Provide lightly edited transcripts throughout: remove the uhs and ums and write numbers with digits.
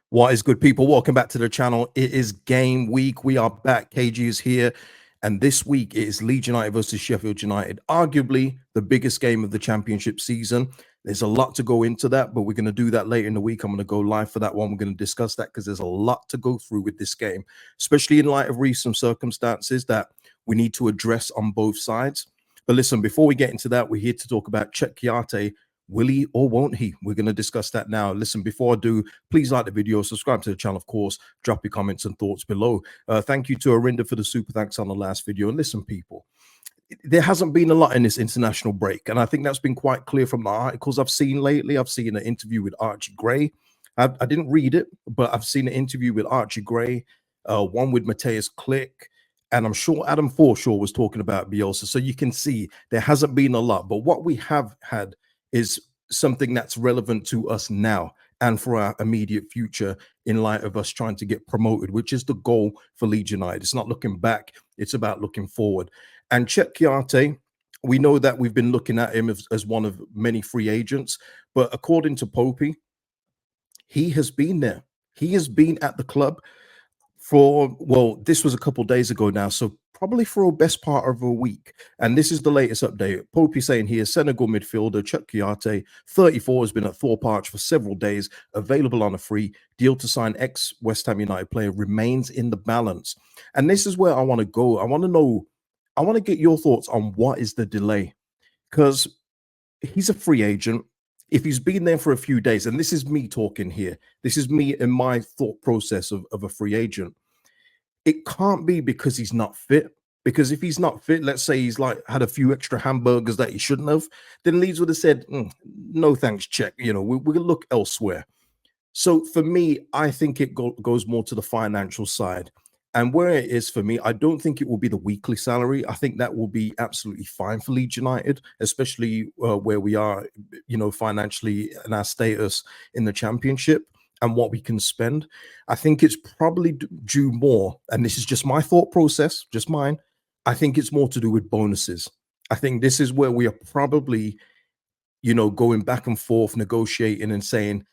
What is good, people? Welcome back to the channel. It is game week. We are back. KG is here. And this week it is Leeds United versus Sheffield United, arguably the biggest game of the championship season. There's a lot to go into that, but we're going to do that later in the week. I'm going to go live for that one. We're going to discuss that because there's a lot to go through with this game, especially in light of recent circumstances that we need to address on both sides. But listen, before we get into that, we're here to talk about Cheikhou Kouyate. Will he or won't he? We're going to discuss that now. Listen, before I do, please like the video, subscribe to the channel, of course, drop your comments and thoughts below. Thank you to Arinda for the super thanks on the last video. And listen, people, there hasn't been a lot in this international break, and I think that's been quite clear from the articles I've seen lately. I've seen an interview with Archie Gray. I didn't read it, but I've seen an interview with Archie Gray, one with Matthias Click, and I'm sure Adam Forshaw was talking about Bielsa. So you can see there hasn't been a lot, but what we have had is something that's relevant to us now and for our immediate future in light of us trying to get promoted, which is the goal for Leeds United. It's not looking back, it's about looking forward. And Cheikhou Kouyate, we know that we've been looking at him as one of many free agents, but according to Popey, he has been there. He has been at the club for, well, this was a couple days ago now, so probably for a best part of a week. And this is the latest update. Popey saying here, Senegal midfielder Cheikhou Kouyate, 34, has been at Thorpe Arch for several days, available on a free deal to sign ex-West Ham United player, remains in the balance. And this is where I want to go. I want to get your thoughts on what is the delay, because he's a free agent. If he's been there for a few days, and this is me talking here, this is me in my thought process of a free agent, it can't be because he's not fit. Because if he's not fit, let's say he's like had a few extra hamburgers that he shouldn't have, then Leeds would have said, no thanks, check. You know, we're going to look elsewhere. So for me, I think it goes more to the financial side. And where it is for me, I don't think it will be the weekly salary. I think that will be absolutely fine for Leeds United, especially where we are, you know, financially and our status in the championship and what we can spend. I think it's probably due more, and this is just my thought process, just mine. I think it's more to do with bonuses. I think this is where we are probably, you know, going back and forth, negotiating and saying,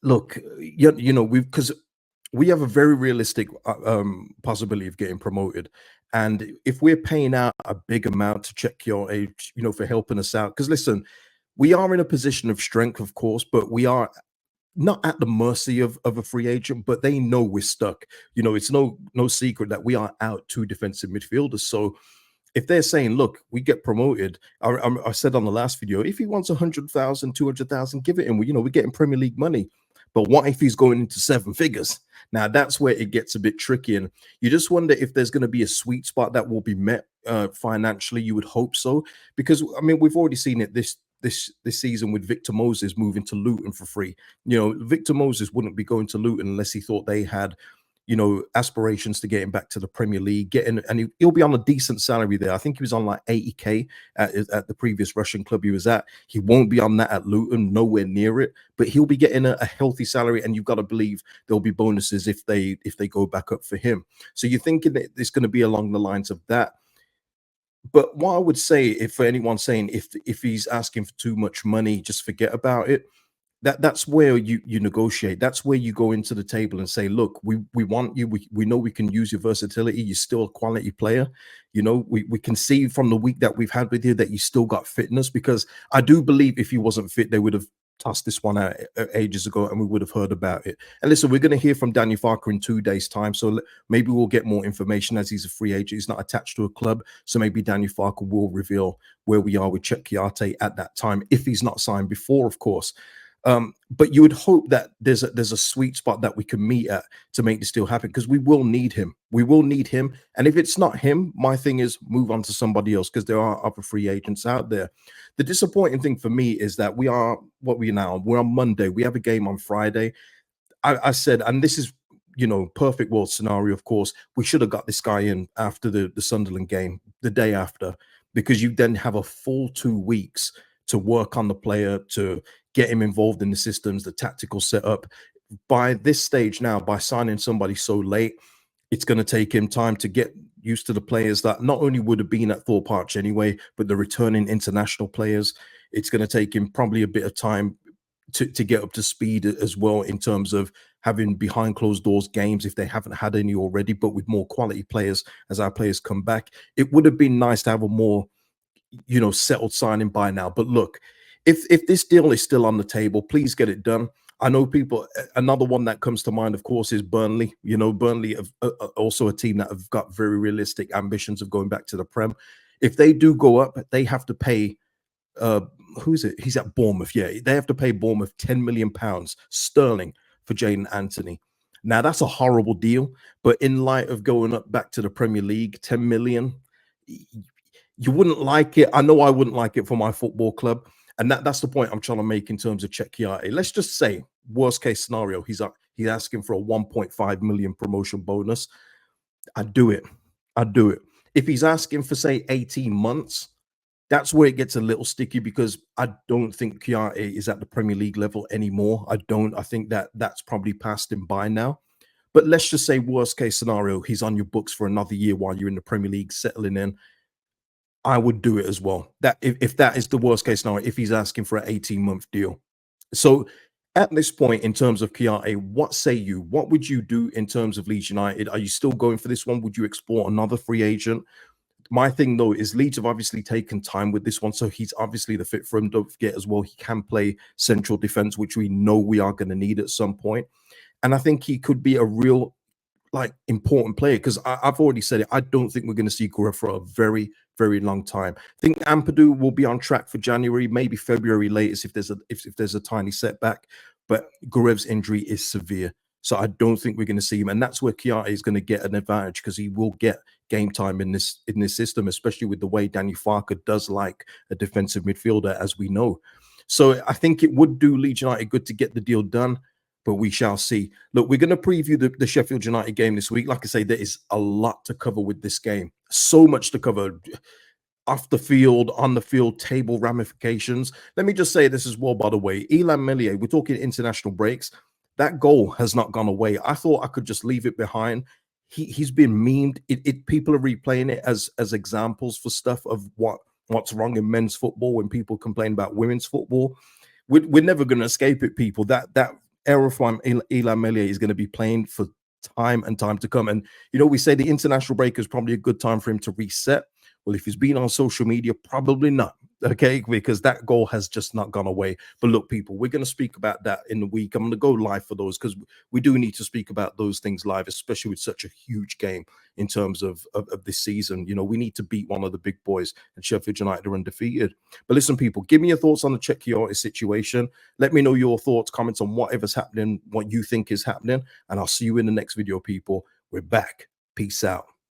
look, you know, because we have a very realistic possibility of getting promoted. And if we're paying out a big amount to check your age, you know, for helping us out, because listen, we are in a position of strength, of course, but we are not at the mercy of a free agent, but they know we're stuck. You know, it's no secret that we are out two defensive midfielders. So if they're saying, look, we get promoted, I said on the last video, if he wants 100,000, 200,000, give it him. You know, we're getting Premier League money. But what if he's going into seven figures? Now, that's where it gets a bit tricky. And you just wonder if there's going to be a sweet spot that will be met financially. You would hope so. Because, I mean, we've already seen it this season with Victor Moses moving to Luton for free. You know, Victor Moses wouldn't be going to Luton unless he thought they had, you know, aspirations to get him back to the Premier League, and he'll be on a decent salary there. I think he was on like 80k at the previous Russian club he was at. He won't be on that at Luton, nowhere near it, but he'll be getting a healthy salary, and you've got to believe there'll be bonuses if they go back up for him. So you're thinking that it's going to be along the lines of that. But what I would say, if for anyone saying if he's asking for too much money, just forget about it. That's where you negotiate. That's where you go into the table and say, look, we want you. We know we can use your versatility. You're still a quality player. You know, we can see from the week that we've had with you that you still got fitness, because I do believe if he wasn't fit, they would have tossed this one out ages ago and we would have heard about it. And listen, we're going to hear from Daniel Farker in 2 days' time. So maybe we'll get more information, as he's a free agent. He's not attached to a club. So maybe Daniel Farker will reveal where we are with Cheikhou Kouyate at that time, if he's not signed before, of course. But you would hope that there's a sweet spot that we can meet at to make this deal happen, because we will need him. We will need him. And if it's not him, my thing is move on to somebody else, because there are other free agents out there. The disappointing thing for me is that we're on Monday. We have a game on Friday. I said, and this is, you know, perfect world scenario, of course, we should have got this guy in after the Sunderland game, the day after, because you then have a full 2 weeks to work on the player, to get him involved in the systems, the tactical setup. By this stage now, by signing somebody so late, it's going to take him time to get used to the players that not only would have been at Thorpe Arch anyway, but the returning international players. It's going to take him probably a bit of time to get up to speed as well, in terms of having behind closed doors games if they haven't had any already, but with more quality players as our players come back. It would have been nice to have a more, settled signing by now. But look, if this deal is still on the table, please get it done. I know people. Another one that comes to mind, of course, is Burnley. Burnley have also a team that have got very realistic ambitions of going back to the Prem. If they do go up, they have to pay. Uh, who is it? He's at Bournemouth. Yeah, they have to pay Bournemouth £10 million sterling for Jaden Anthony. Now that's a horrible deal, but in light of going up back to the Premier League, 10 million, you wouldn't like it. I know I wouldn't like it for my football club. And that's the point I'm trying to make in terms of Cheikhou Kouyate. Let's just say, worst case scenario, he's asking for a 1.5 million promotion bonus. I'd do it. I'd do it. If he's asking for, say, 18 months, that's where it gets a little sticky, because I don't think Kouyate is at the Premier League level anymore. I don't. I think that's probably passed him by now. But let's just say, worst case scenario, he's on your books for another year while you're in the Premier League settling in. I would do it as well. That if that is the worst case scenario, if he's asking for an 18-month deal. So at this point, in terms of Kouyate, what say you? What would you do in terms of Leeds United? Are you still going for this one? Would you explore another free agent? My thing, though, is Leeds have obviously taken time with this one, so he's obviously the fit for him. Don't forget as well, he can play central defense, which we know we are going to need at some point. And I think he could be a real, important player, because I've already said it. I don't think we're going to see Guerrero for a very, very long time. I think Ampadu will be on track for January, maybe February latest if there's a tiny setback. But Guerrero's injury is severe, so I don't think we're going to see him. And that's where Kouyate is going to get an advantage, because he will get game time in this system, especially with the way Danny Farker does like a defensive midfielder, as we know. So I think it would do Leeds United good to get the deal done, but we shall see. Look, we're going to preview the Sheffield United game this week. Like I say, there is a lot to cover with this game. So much to cover. Off the field, on the field, table ramifications. Let me just say this as well, by the way. Illan Meslier, we're talking international breaks. That goal has not gone away. I thought I could just leave it behind. He's been memed. People are replaying it as examples for stuff of what's wrong in men's football when people complain about women's football. We're never going to escape it, people. That era from Illan Meslier is going to be playing for time and time to come. And, we say the international break is probably a good time for him to reset. Well, if he's been on social media, probably not, okay? Because that goal has just not gone away. But look, people, we're going to speak about that in the week. I'm going to go live for those, because we do need to speak about those things live, especially with such a huge game in terms of this season. We need to beat one of the big boys, and Sheffield United are undefeated. But listen, people, give me your thoughts on the Cheikhou Kouyate situation. Let me know your thoughts, comments on whatever's happening, what you think is happening, and I'll see you in the next video, people. We're back. Peace out.